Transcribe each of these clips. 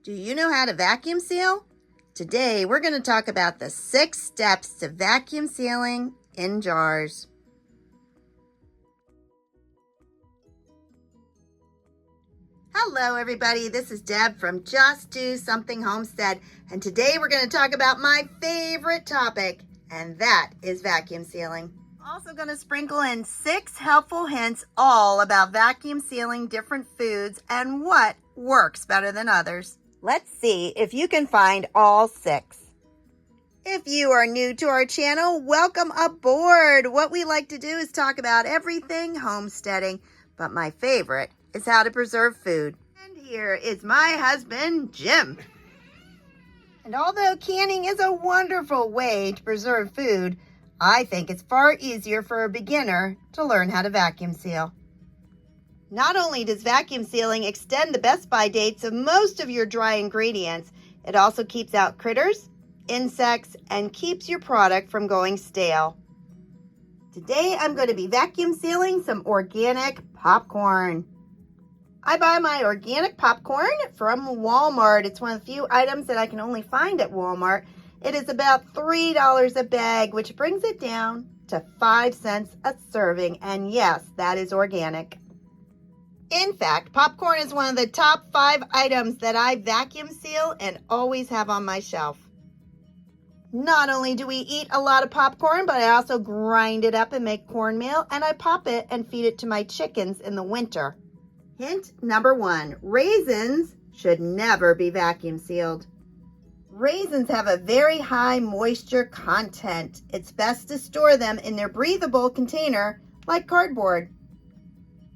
Do you know how to vacuum seal? Today we're going to talk about the 6 steps to vacuum sealing in jars. Hello everybody, this is Deb from Just Do Something Homestead, and today we're going to talk about my favorite topic, and that is vacuum sealing. Also going to sprinkle in 6 helpful hints all about vacuum sealing different foods and what works better than others. Let's see if you can find all 6. If you are new to our channel, welcome aboard. What we like to do is talk about everything homesteading, but my favorite is how to preserve food. And here is my husband, Jim. And although canning is a wonderful way to preserve food, I think it's far easier for a beginner to learn how to vacuum seal. Not only does vacuum sealing extend the best by dates of most of your dry ingredients, it also keeps out critters, insects, and keeps your product from going stale. Today I'm going to be vacuum sealing some organic popcorn. I buy my organic popcorn from Walmart. It's one of the few items that I can only find at Walmart. It is about $3 a bag, which brings it down to 5 cents a serving. And yes, that is organic. In fact, popcorn is one of the top 5 items that I vacuum seal and always have on my shelf. Not only do we eat a lot of popcorn, but I also grind it up and make cornmeal, and I pop it and feed it to my chickens in the winter. Hint number 1, raisins should never be vacuum sealed. Raisins have a very high moisture content. It's best to store them in their breathable container like cardboard.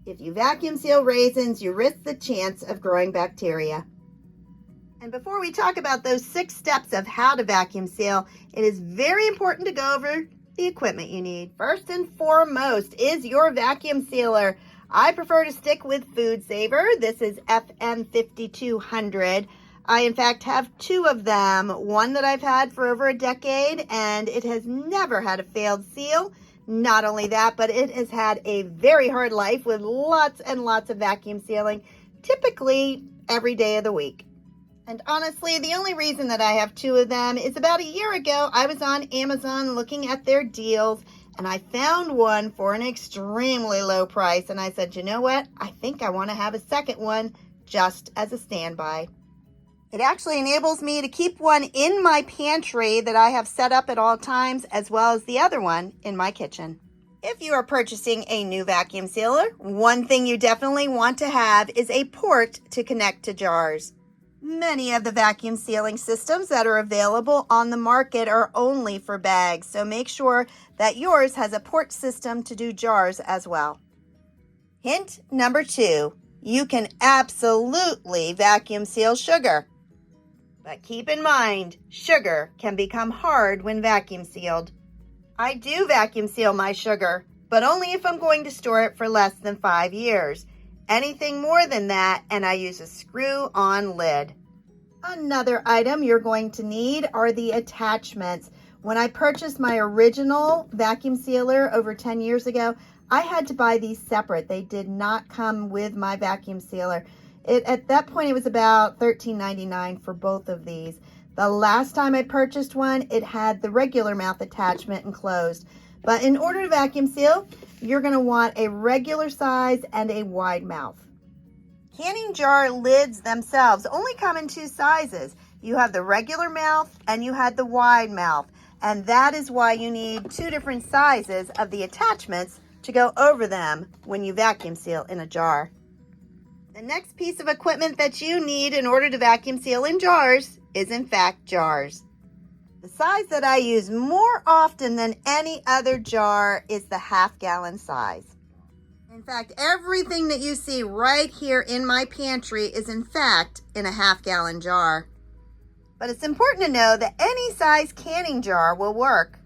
If you vacuum seal raisins, you risk the chance of growing bacteria. And before we talk about those 6 steps of how to vacuum seal, it is very important to go over the equipment you need. First and foremost is your vacuum sealer. I prefer to stick with Food Saver. This is FM5200. I, in fact, have 2 of them. One that I've had for over a decade, and it has never had a failed seal. Not only that, but it has had a very hard life with lots and lots of vacuum sealing, typically every day of the week. And honestly, the only reason that I have 2 of them is about a year ago, I was on Amazon looking at their deals, and I found one for an extremely low price. And I said, you know what? I think I want to have a second one just as a standby. It actually enables me to keep one in my pantry that I have set up at all times, as well as the other one in my kitchen. If you are purchasing a new vacuum sealer, one thing you definitely want to have is a port to connect to jars. Many of the vacuum sealing systems that are available on the market are only for bags, so make sure that yours has a port system to do jars as well. Hint number 2, you can absolutely vacuum seal sugar. But keep in mind, sugar can become hard when vacuum sealed. I do vacuum seal my sugar, but only if I'm going to store it for less than 5 years. Anything more than that, and I use a screw-on lid. Another item you're going to need are the attachments. When I purchased my original vacuum sealer over 10 years ago, I had to buy these separate. They did not come with my vacuum sealer. At that point, it was about $13.99 for both of these. The last time I purchased one, it had the regular mouth attachment enclosed. But in order to vacuum seal, you're going to want a regular size and a wide mouth. Canning jar lids themselves only come in 2 sizes. You have the regular mouth and you have the wide mouth. And that is why you need 2 different sizes of the attachments to go over them when you vacuum seal in a jar. The next piece of equipment that you need in order to vacuum seal in jars is, in fact, jars. The size that I use more often than any other jar is the half-gallon size. In fact, everything that you see right here in my pantry is, in fact, in a half-gallon jar. But it's important to know that any size canning jar will work.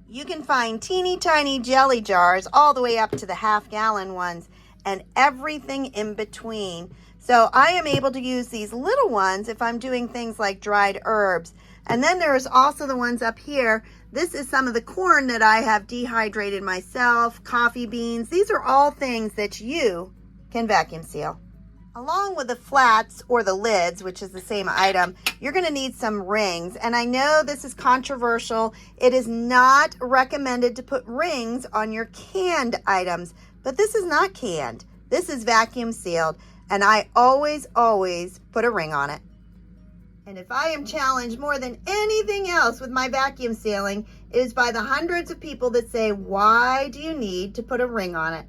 You can find teeny tiny jelly jars all the way up to the half-gallon ones, and everything in between. So I am able to use these little ones if I'm doing things like dried herbs. And then there's also the ones up here. This is some of the corn that I have dehydrated myself, coffee beans. These are all things that you can vacuum seal. Along with the flats or the lids, which is the same item, you're going to need some rings. And I know this is controversial. It is not recommended to put rings on your canned items, but this is not canned. This is vacuum sealed, and I always put a ring on it. And if I am challenged more than anything else with my vacuum sealing, it is by the hundreds of people that say, why do you need to put a ring on it?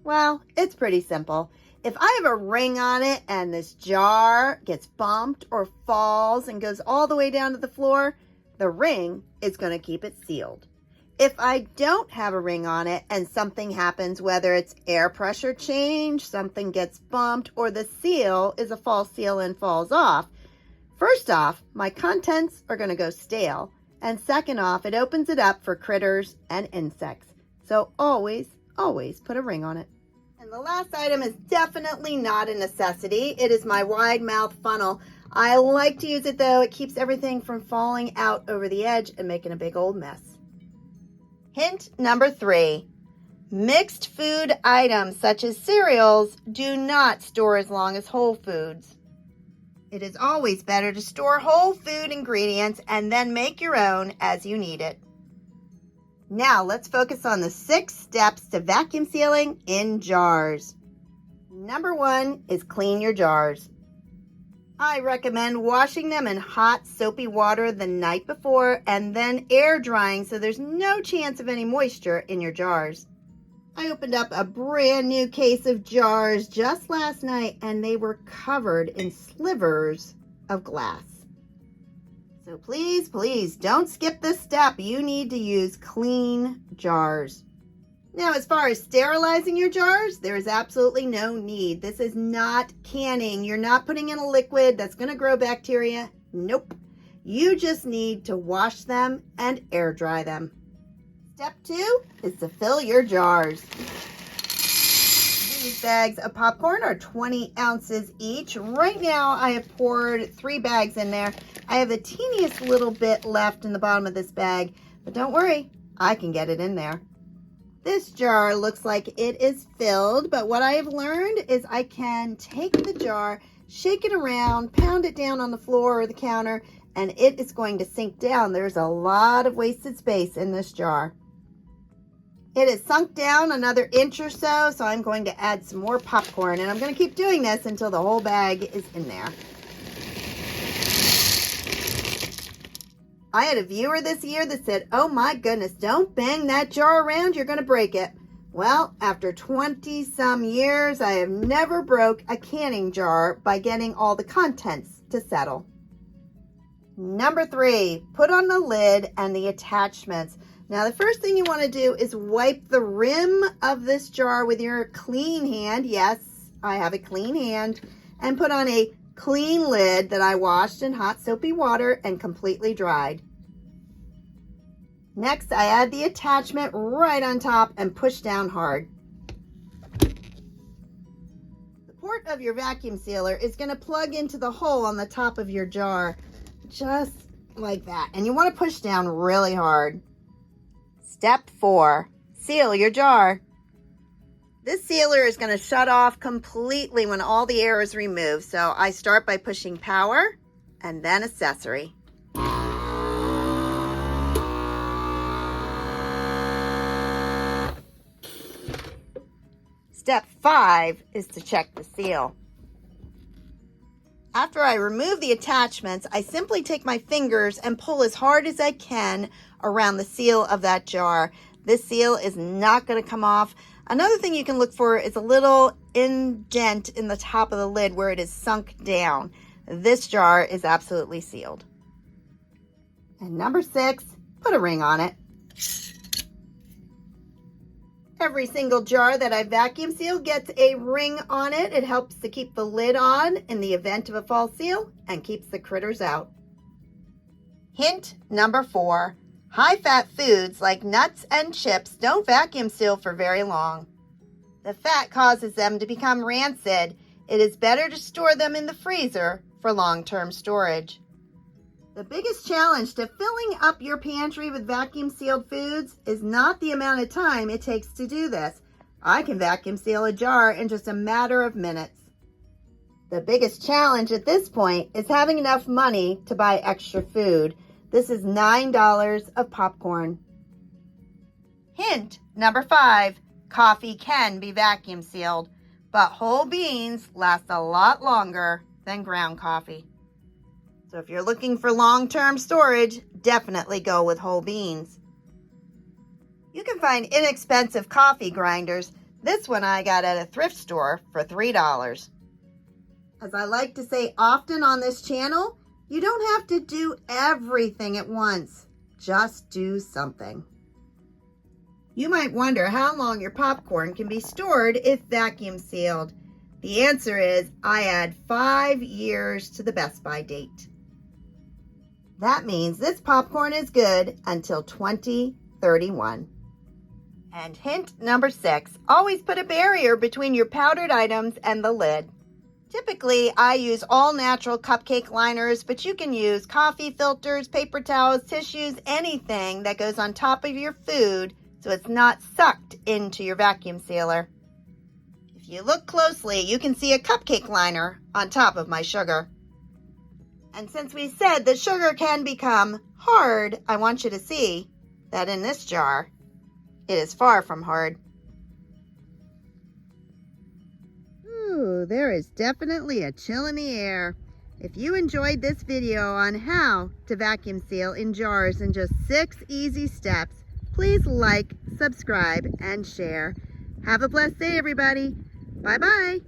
Well, it's pretty simple. If I have a ring on it and this jar gets bumped or falls and goes all the way down to the floor, the ring is going to keep it sealed. If I don't have a ring on it and something happens, whether it's air pressure change, something gets bumped, or the seal is a false seal and falls off, first off, my contents are going to go stale. And second off, it opens it up for critters and insects. So always put a ring on it. And the last item is definitely not a necessity. It is my wide mouth funnel. I like to use it though. It keeps everything from falling out over the edge and making a big old mess. Hint number 3, mixed food items such as cereals do not store as long as whole foods. It is always better to store whole food ingredients and then make your own as you need it. Now let's focus on the 6 steps to vacuum sealing in jars. Number 1 is clean your jars. I recommend washing them in hot soapy water the night before and then air drying so there's no chance of any moisture in your jars. I opened up a brand new case of jars just last night and they were covered in slivers of glass. So please don't skip this step. You need to use clean jars. Now, as far as sterilizing your jars, there is absolutely no need. This is not canning. You're not putting in a liquid that's going to grow bacteria. Nope. You just need to wash them and air dry them. Step 2 is to fill your jars. These bags of popcorn are 20 ounces each. Right now, I have poured 3 bags in there. I have the teeniest little bit left in the bottom of this bag, but don't worry, I can get it in there. This jar looks like it is filled, but what I have learned is I can take the jar, shake it around, pound it down on the floor or the counter, and it is going to sink down. There's a lot of wasted space in this jar. It has sunk down another inch or so, so I'm going to add some more popcorn, and I'm going to keep doing this until the whole bag is in there. I had a viewer this year that said, oh my goodness, don't bang that jar around, you're going to break it. Well, after 20 some years, I have never broke a canning jar by getting all the contents to settle. Number 3, put on the lid and the attachments. Now, the first thing you want to do is wipe the rim of this jar with your clean hand. Yes, I have a clean hand. And put on a clean lid that I washed in hot soapy water and completely dried. Next, I add the attachment right on top and push down hard. The port of your vacuum sealer is going to plug into the hole on the top of your jar, just like that. And you want to push down really hard. Step 4, seal your jar. This sealer is going to shut off completely when all the air is removed. So I start by pushing power and then accessory. Step 5 is to check the seal. After I remove the attachments, I simply take my fingers and pull as hard as I can around the seal of that jar. This seal is not going to come off. Another thing you can look for is a little indent in the top of the lid where it is sunk down. This jar is absolutely sealed. And number 6, put a ring on it. Every single jar that I vacuum seal gets a ring on it. It helps to keep the lid on in the event of a false seal and keeps the critters out. Hint number 4. High-fat foods like nuts and chips don't vacuum seal for very long. The fat causes them to become rancid. It is better to store them in the freezer for long-term storage. The biggest challenge to filling up your pantry with vacuum-sealed foods is not the amount of time it takes to do this. I can vacuum seal a jar in just a matter of minutes. The biggest challenge at this point is having enough money to buy extra food. This is $9 of popcorn. Hint number 5, coffee can be vacuum sealed, but whole beans last a lot longer than ground coffee. So if you're looking for long-term storage, definitely go with whole beans. You can find inexpensive coffee grinders. This one I got at a thrift store for $3. As I like to say often on this channel, you don't have to do everything at once. Just do something. You might wonder how long your popcorn can be stored if vacuum sealed. The answer is I add 5 years to the best by date. That means this popcorn is good until 2031. And hint number 6, always put a barrier between your powdered items and the lid. Typically, I use all natural cupcake liners, but you can use coffee filters, paper towels, tissues, anything that goes on top of your food so it's not sucked into your vacuum sealer. If you look closely, you can see a cupcake liner on top of my sugar. And since we said that sugar can become hard, I want you to see that in this jar, it is far from hard. Ooh, there is definitely a chill in the air. If you enjoyed this video on how to vacuum seal in jars in just 6 easy steps, please like, subscribe, and share. Have a blessed day, everybody. Bye-bye.